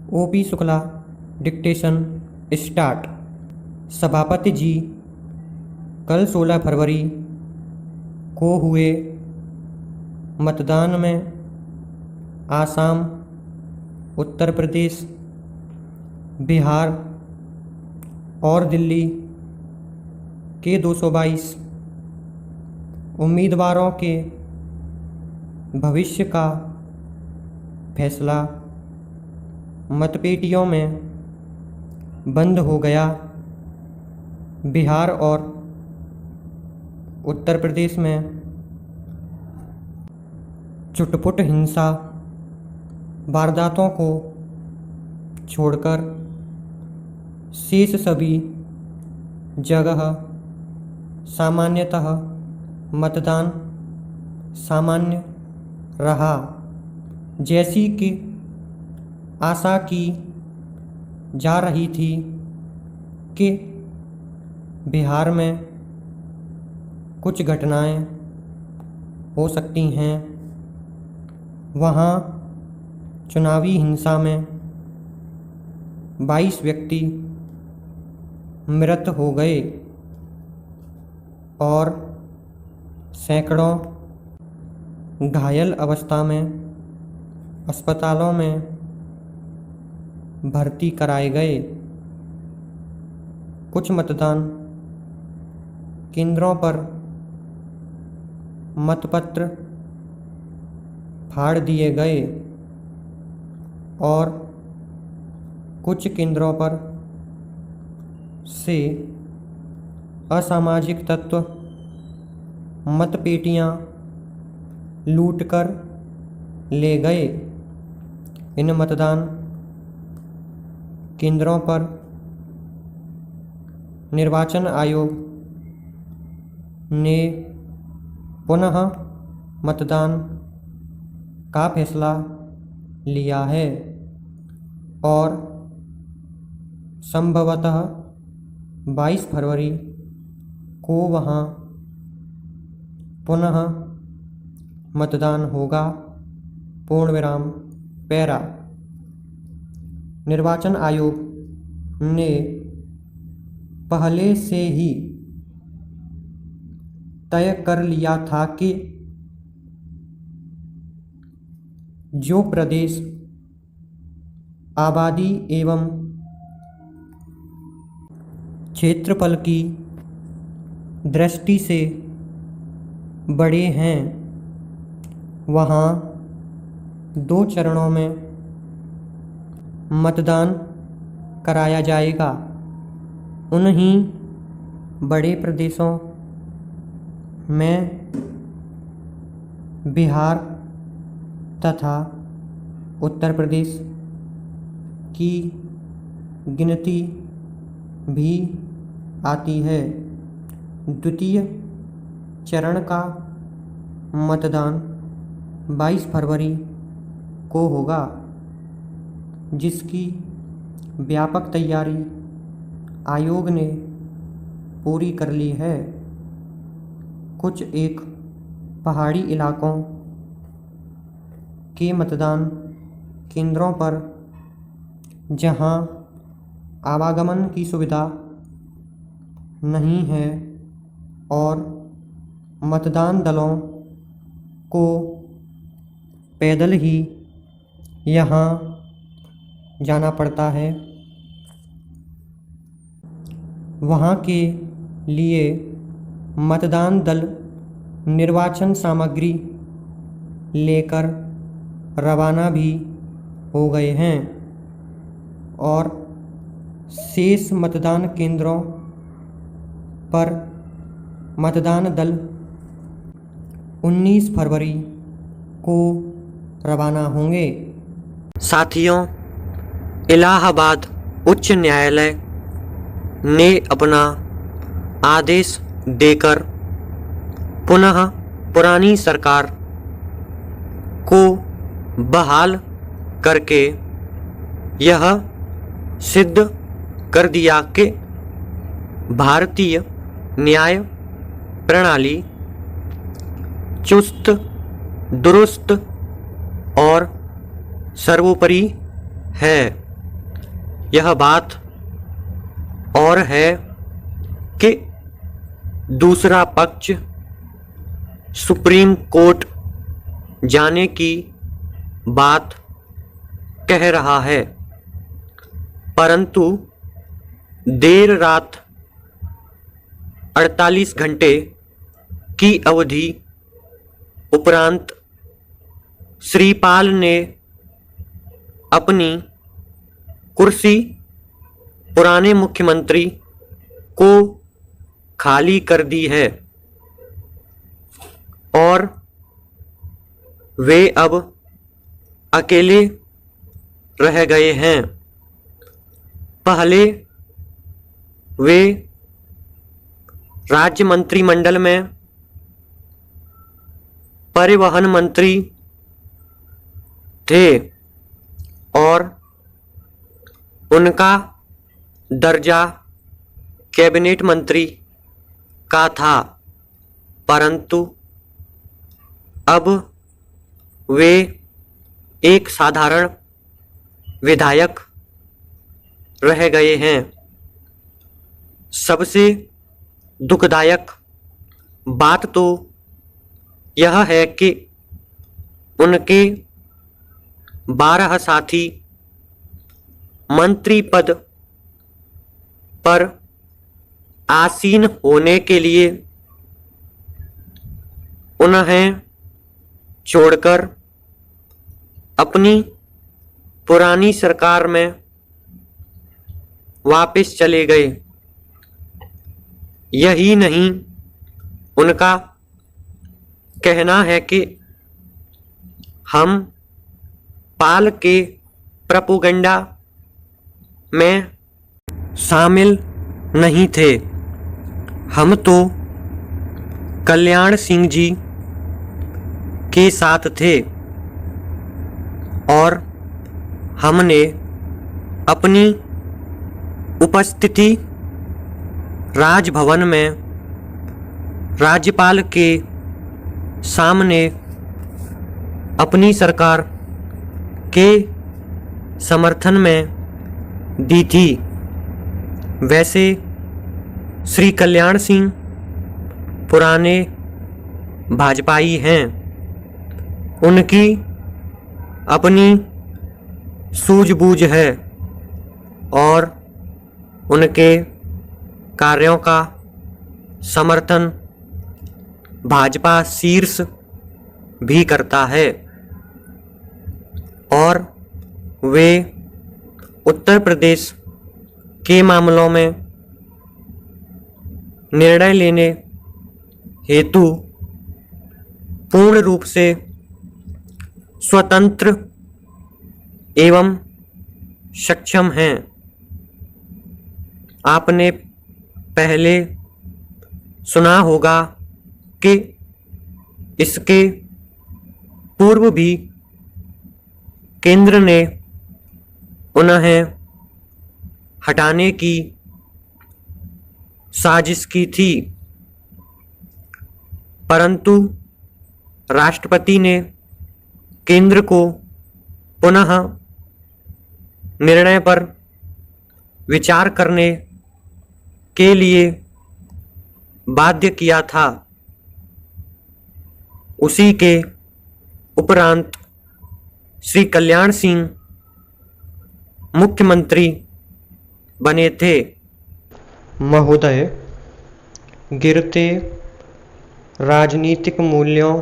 OP Shukla. Dictation start. सभापति जी, कल 16 फरवरी को हुए मतदान में आसाम, उत्तर प्रदेश, बिहार और दिल्ली के 222 उम्मीदवारों के भविष्य का फैसला मतपेटियों में बंद हो गया। बिहार और उत्तर प्रदेश में छुटपुट हिंसा वारदातों को छोड़कर शेष सभी जगह सामान्यतः मतदान सामान्य रहा। जैसी कि आशा की जा रही थी कि बिहार में कुछ घटनाएं हो सकती हैं, वहाँ चुनावी हिंसा में 22 व्यक्ति मृत हो गए और सैकड़ों घायल अवस्था में अस्पतालों में भर्ती कराए गए। कुछ मतदान केंद्रों पर मतपत्र फाड़ दिए गए और कुछ केंद्रों पर से असामाजिक तत्व मतपेटियां लूटकर ले गए। इन मतदान केंद्रों पर निर्वाचन आयोग ने पुनः मतदान का फैसला लिया है और संभवतः 22 फरवरी को वहाँ पुनः मतदान होगा। पूर्णविराम पैरा। निर्वाचन आयोग ने पहले से ही तय कर लिया था कि जो प्रदेश आबादी एवं क्षेत्रफल की दृष्टि से बड़े हैं, वहाँ 2 चरणों में मतदान कराया जाएगा। उन्हीं बड़े प्रदेशों में बिहार तथा उत्तर प्रदेश की गिनती भी आती है। द्वितीय चरण का मतदान 22 फरवरी को होगा, जिसकी व्यापक तैयारी आयोग ने पूरी कर ली है। कुछ एक पहाड़ी इलाकों के मतदान केंद्रों पर जहां आवागमन की सुविधा नहीं है और मतदान दलों को पैदल ही यहाँ जाना पड़ता है, वहाँ के लिए मतदान दल निर्वाचन सामग्री लेकर रवाना भी हो गए हैं और शेष मतदान केंद्रों पर मतदान दल 19 फरवरी को रवाना होंगे। साथियों, इलाहाबाद उच्च न्यायालय ने अपना आदेश देकर पुनः पुरानी सरकार को बहाल करके यह सिद्ध कर दिया कि भारतीय न्याय प्रणाली चुस्त दुरुस्त और सर्वोपरि है। यह बात और है कि दूसरा पक्ष सुप्रीम कोर्ट जाने की बात कह रहा है, परंतु देर रात 48 घंटे की अवधि उपरांत श्री पाल ने अपनी कुर्सी पुराने मुख्यमंत्री को खाली कर दी है और वे अब अकेले रह गए हैं। पहले वे राज्य मंत्रिमंडल में परिवहन मंत्री थे और उनका दर्जा कैबिनेट मंत्री का था, परंतु अब वे एक साधारण विधायक रह गए हैं। सबसे दुखदायक बात तो यह है कि उनके 12 साथी मंत्री पद पर आसीन होने के लिए उन्हें छोड़कर अपनी पुरानी सरकार में वापस चले गए। यही नहीं, उनका कहना है कि हम पाल के प्रोपेगेंडा में शामिल नहीं थे, हम तो कल्याण सिंह जी के साथ थे और हमने अपनी उपस्थिति राजभवन में राज्यपाल के सामने अपनी सरकार के समर्थन में दी थी। वैसे श्री कल्याण सिंह पुराने भाजपाई हैं, उनकी अपनी सूझबूझ है और उनके कार्यों का समर्थन भाजपा शीर्ष भी करता है और वे उत्तर प्रदेश के मामलों में निर्णय लेने हेतु पूर्ण रूप से स्वतंत्र एवं सक्षम हैं। आपने पहले सुना होगा कि इसके पूर्व भी केंद्र ने उन्हें हटाने की साजिश की थी, परंतु राष्ट्रपति ने केंद्र को पुनः निर्णय पर विचार करने के लिए बाध्य किया था। उसी के उपरांत श्री कल्याण सिंह मुख्यमंत्री बने थे। महोदय, गिरते राजनीतिक मूल्यों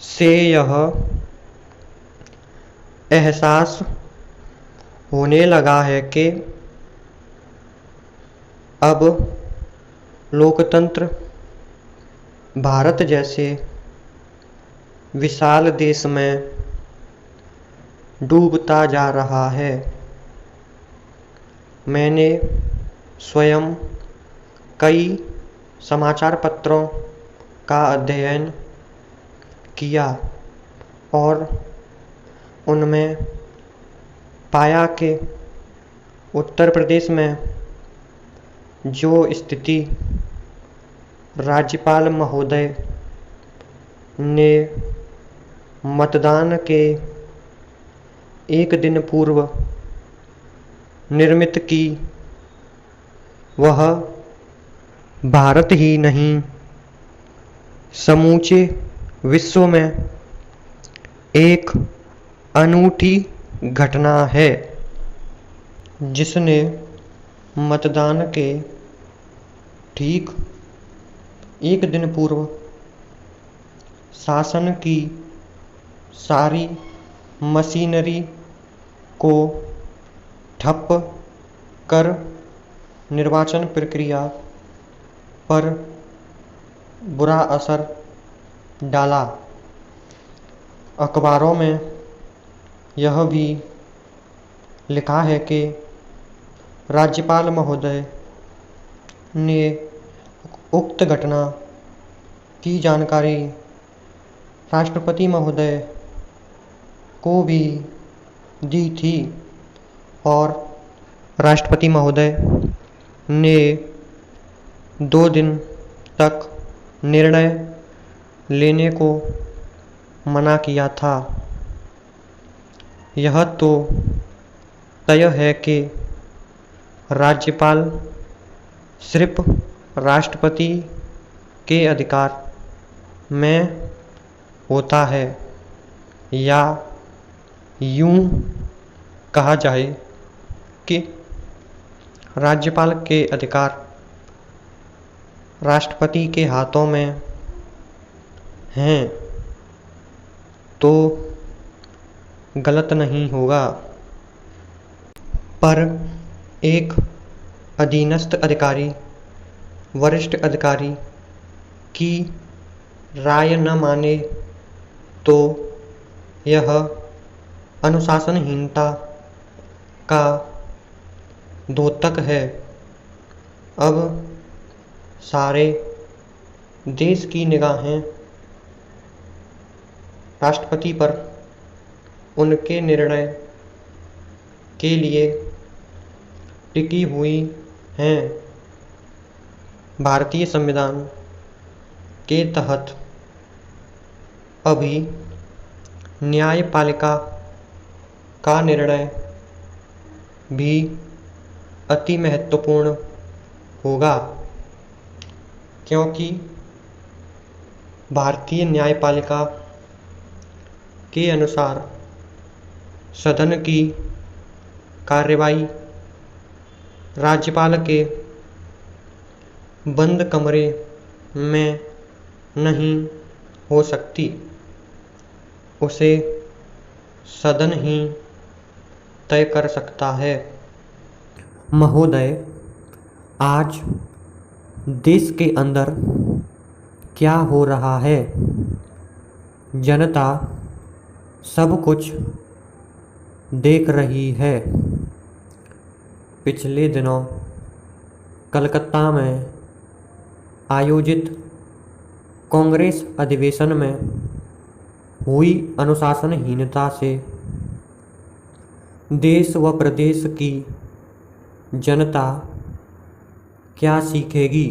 से यह एहसास होने लगा है कि अब लोकतंत्र भारत जैसे विशाल देश में डूबता जा रहा है। मैंने स्वयं कई समाचार पत्रों का अध्ययन किया और उनमें पाया कि उत्तर प्रदेश में जो स्थिति राज्यपाल महोदय ने मतदान के एक दिन पूर्व निर्मित की, वह भारत ही नहीं समूचे विश्व में एक अनूठी घटना है, जिसने मतदान के ठीक एक दिन पूर्व शासन की सारी मशीनरी को ठप कर निर्वाचन प्रक्रिया पर बुरा असर डाला। अखबारों में यह भी लिखा है कि राज्यपाल महोदय ने उक्त घटना की जानकारी राष्ट्रपति महोदय को भी दी थी और राष्ट्रपति महोदय ने 2 दिन तक निर्णय लेने को मना किया था। यह तो तय है कि राज्यपाल सिर्फ राष्ट्रपति के अधिकार में होता है, या यूं कहा जाए कि राज्यपाल के अधिकार राष्ट्रपति के हाथों में हैं, तो गलत नहीं होगा। पर एक अधीनस्थ अधिकारी वरिष्ठ अधिकारी की राय न माने तो यह अनुशासनहीनता का द्योतक है। अब सारे देश की निगाहें राष्ट्रपति पर उनके निर्णय के लिए टिकी हुई हैं। भारतीय संविधान के तहत अभी न्यायपालिका का निर्णय भी अति महत्वपूर्ण होगा, क्योंकि भारतीय न्यायपालिका के अनुसार सदन की कार्यवाही राज्यपाल के बंद कमरे में नहीं हो सकती, उसे सदन ही तय कर सकता है। महोदय, आज देश के अंदर क्या हो रहा है? जनता सब कुछ देख रही है। पिछले दिनों कलकत्ता में आयोजित कांग्रेस अधिवेशन में हुई अनुशासनहीनता से देश व प्रदेश की जनता क्या सीखेगी?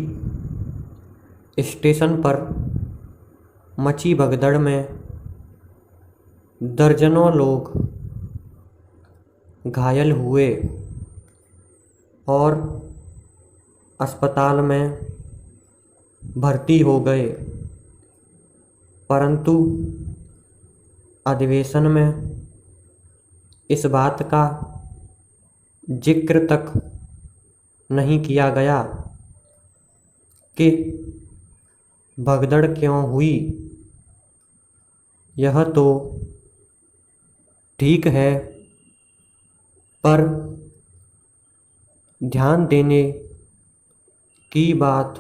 स्टेशन पर मची भगदड़ में दर्जनों लोग घायल हुए और अस्पताल में भर्ती हो गए, परंतु अधिवेशन में इस बात का जिक्र तक नहीं किया गया कि भगदड़ क्यों हुई। यह तो ठीक है, पर ध्यान देने की बात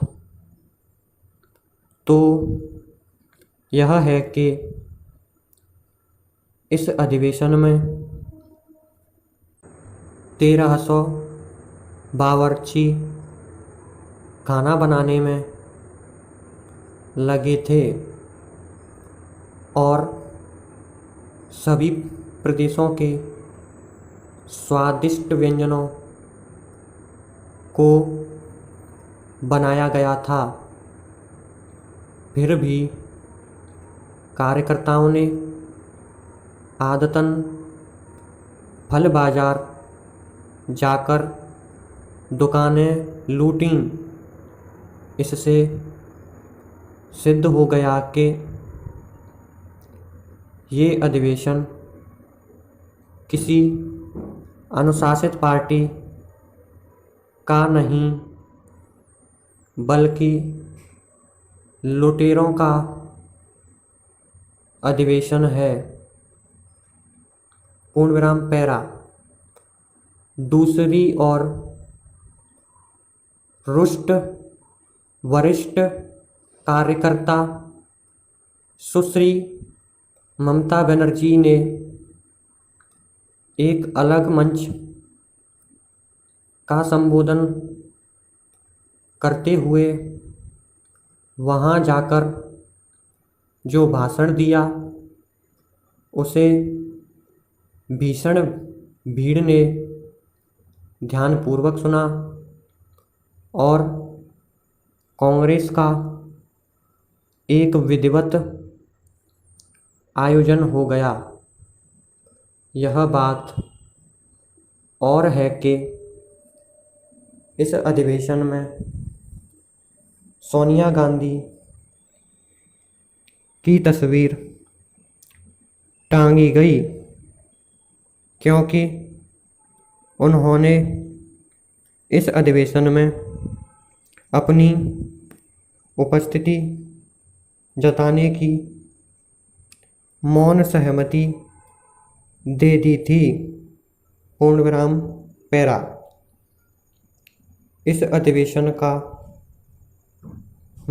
तो यह है कि इस अधिवेशन में 1300 बावर्ची खाना बनाने में लगे थे और सभी प्रदेशों के स्वादिष्ट व्यंजनों को बनाया गया था। फिर भी कार्यकर्ताओं ने आदतन फल बाजार जाकर दुकानें लूटीं। इससे सिद्ध हो गया कि ये अधिवेशन किसी अनुशासित पार्टी का नहीं बल्कि लुटेरों का अधिवेशन है। पूर्णविराम पैरा। दूसरी ओर रुष्ट वरिष्ठ कार्यकर्ता सुश्री ममता बनर्जी ने एक अलग मंच का संबोधन करते हुए वहाँ जाकर जो भाषण दिया उसे भीषण भीड़ ने ध्यानपूर्वक सुना और कांग्रेस का एक विधिवत आयोजन हो गया। यह बात और है कि इस अधिवेशन में सोनिया गांधी की तस्वीर टांगी गई क्योंकि उन्होंने इस अधिवेशन में अपनी उपस्थिति जताने की मौन सहमति दे दी थी। पूर्णविराम पैरा। इस अधिवेशन का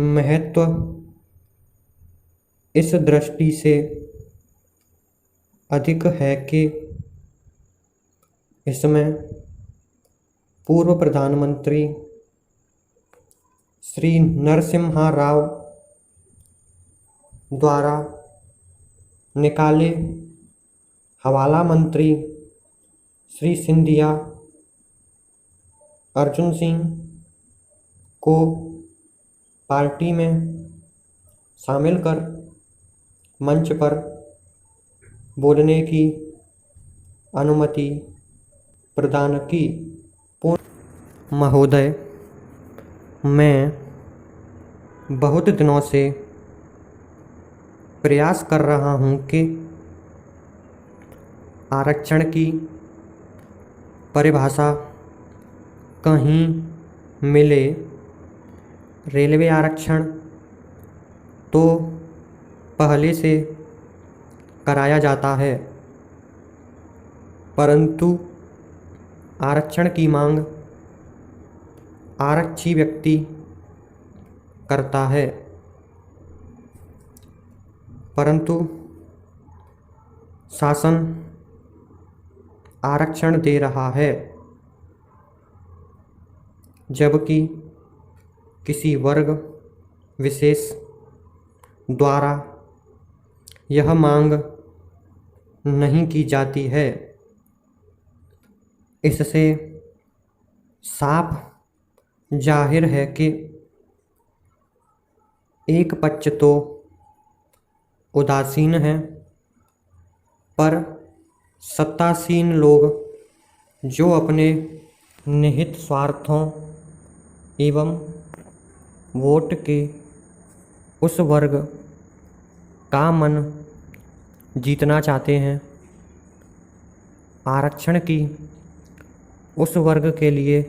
महत्व इस दृष्टि से अधिक है कि इसमें पूर्व प्रधानमंत्री श्री नरसिम्हा राव द्वारा निकाले हवाला मंत्री श्री सिंधिया अर्जुन सिंह को पार्टी में शामिल कर मंच पर बोलने की अनुमति प्रदान की। महोदय, मैं बहुत दिनों से प्रयास कर रहा हूँ कि आरक्षण की परिभाषा कहीं मिले। रेलवे आरक्षण तो पहले से कराया जाता है, परंतु आरक्षण की मांग आरक्षी व्यक्ति करता है, परंतु शासन आरक्षण दे रहा है, जबकि किसी वर्ग विशेष द्वारा यह मांग नहीं की जाती है। इससे साफ जाहिर है कि एक पक्ष तो उदासीन है, पर सत्तासीन लोग जो अपने निहित स्वार्थों एवं वोट के उस वर्ग का मन जीतना चाहते हैं, आरक्षण की उस वर्ग के लिए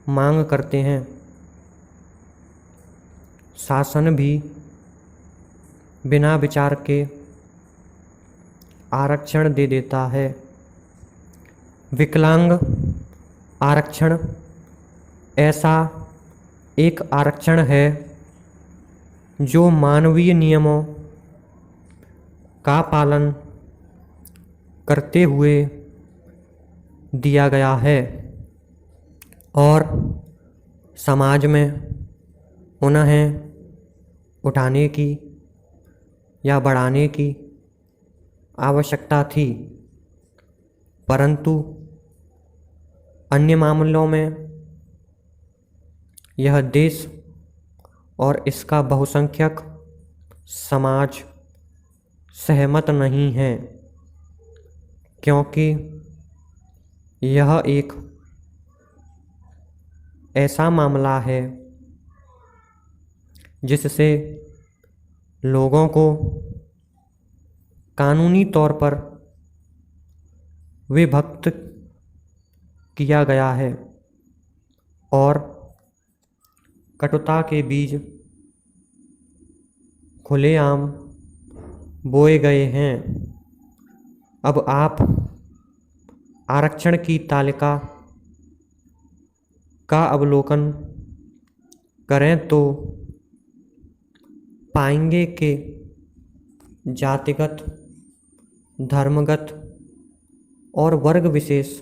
मांग करते हैं। शासन भी बिना विचार के आरक्षण दे देता है। विकलांग आरक्षण ऐसा एक आरक्षण है जो मानवीय नियमों का पालन करते हुए दिया गया है और समाज में उन्हें उठाने की या बढ़ाने की आवश्यकता थी, परंतु अन्य मामलों में यह देश और इसका बहुसंख्यक समाज सहमत नहीं है, क्योंकि यह एक ऐसा मामला है जिससे लोगों को कानूनी तौर पर विभक्त किया गया है और कटुता के बीज खुलेआम बोए गए हैं। अब आप आरक्षण की तालिका का अवलोकन करें तो पाएंगे कि जातिगत, धर्मगत और वर्ग विशेष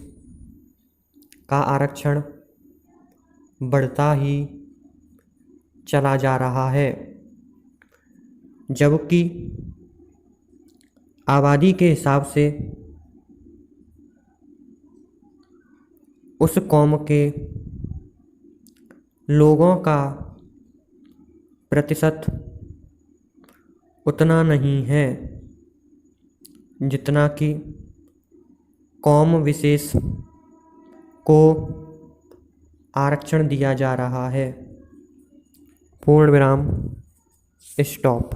का आरक्षण बढ़ता ही चला जा रहा है, जबकि आबादी के हिसाब से उस कौम के लोगों का प्रतिशत उतना नहीं है जितना कि कौम विशेष को आरक्षण दिया जा रहा है। पूर्ण विराम, स्टॉप।